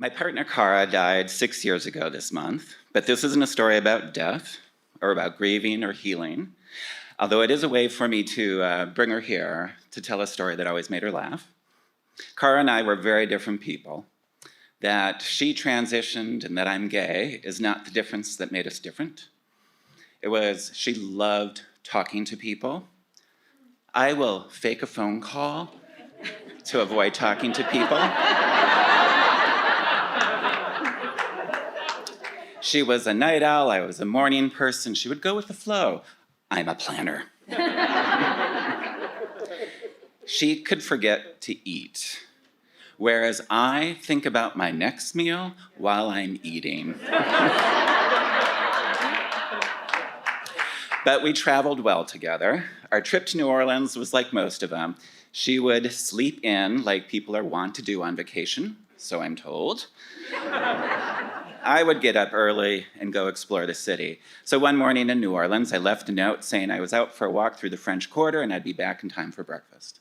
My partner, Cara, died 6 years ago this month, but this isn't a story about death or about grieving or healing, although it is a way for me to bring her here to tell a story that always made her laugh. Cara and I were very different people. That she transitioned and that I'm gay is not the difference that made us different. It was she loved talking to people. I will fake a phone call to avoid talking to people. She was a night owl, I was a morning person. She would go with the flow. I'm a planner. She could forget to eat, whereas I think about my next meal while I'm eating. But we traveled well together. Our trip to New Orleans was like most of them. She would sleep in like people are wont to do on vacation, so I'm told. I would get up early and go explore the city. So one morning in New Orleans, I left a note saying I was out for a walk through the French Quarter and I'd be back in time for breakfast.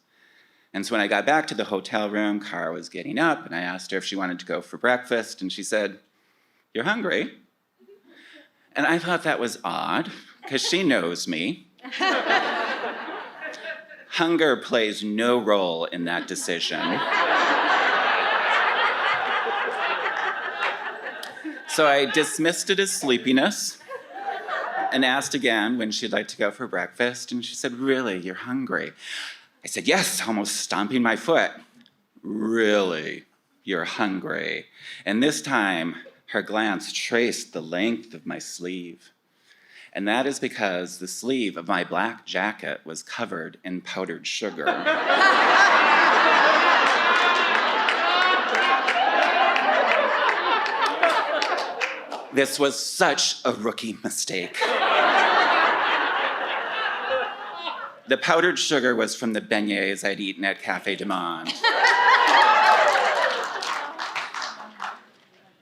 And so when I got back to the hotel room, Cara was getting up, and I asked her if she wanted to go for breakfast, and she said, "You're hungry?" And I thought that was odd, because she knows me. Hunger plays no role in that decision. So I dismissed it as sleepiness and asked again when she'd like to go for breakfast, and she said, "Really, you're hungry?" I said, "Yes," almost stomping my foot. "Really, you're hungry?" And this time, her glance traced the length of my sleeve. And that is because the sleeve of my black jacket was covered in powdered sugar. This was such a rookie mistake. The powdered sugar was from the beignets I'd eaten at Cafe du Monde.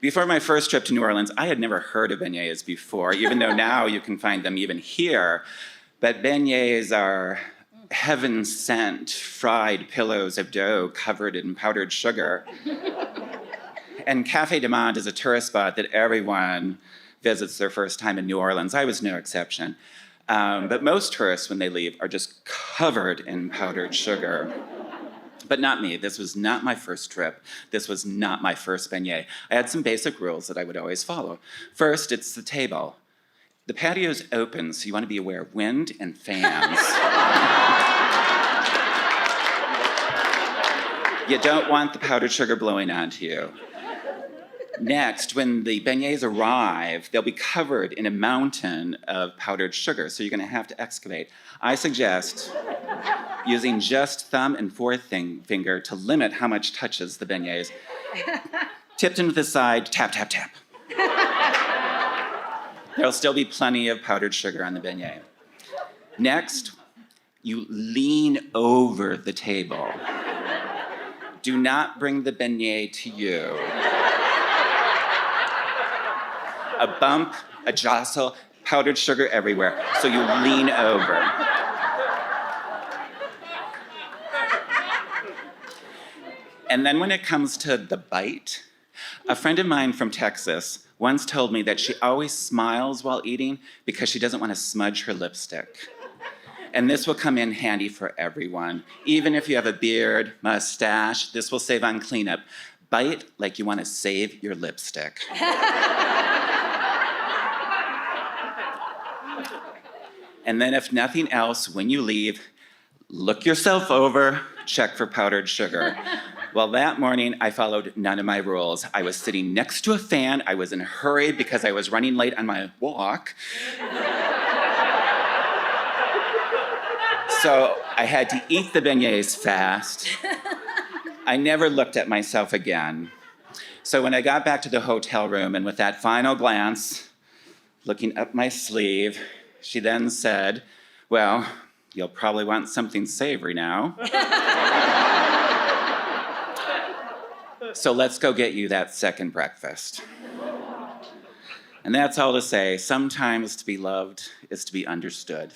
Before my first trip to New Orleans, I had never heard of beignets before, even though now you can find them even here. But beignets are heaven-sent fried pillows of dough covered in powdered sugar. And Cafe du Monde is a tourist spot that everyone visits their first time in New Orleans. I was no exception. But most tourists, when they leave, are just covered in powdered sugar. But not me. This was not my first trip. This was not my first beignet. I had some basic rules that I would always follow. First, it's the table. The patio's open, so you want to be aware of wind and fans. You don't want the powdered sugar blowing onto you. Next, when the beignets arrive, they'll be covered in a mountain of powdered sugar, so you're going to have to excavate. I suggest using just thumb and forefinger to limit how much touches the beignets. Tipped into the side, tap, tap, tap. There'll still be plenty of powdered sugar on the beignet. Next, you lean over the table. Do not bring the beignet to you. A bump, a jostle, powdered sugar everywhere, so you lean over. And then when it comes to the bite, a friend of mine from Texas once told me that she always smiles while eating because she doesn't want to smudge her lipstick. And this will come in handy for everyone. Even if you have a beard, mustache, this will save on cleanup. Bite like you want to save your lipstick. And then if nothing else, when you leave, look yourself over, check for powdered sugar. Well, that morning, I followed none of my rules. I was sitting next to a fan. I was in a hurry because I was running late on my walk. So I had to eat the beignets fast. I never looked at myself again. So when I got back to the hotel room, and with that final glance, looking up my sleeve, she then said, "Well, you'll probably want something savory now. So let's go get you that second breakfast." And that's all to say, sometimes to be loved is to be understood.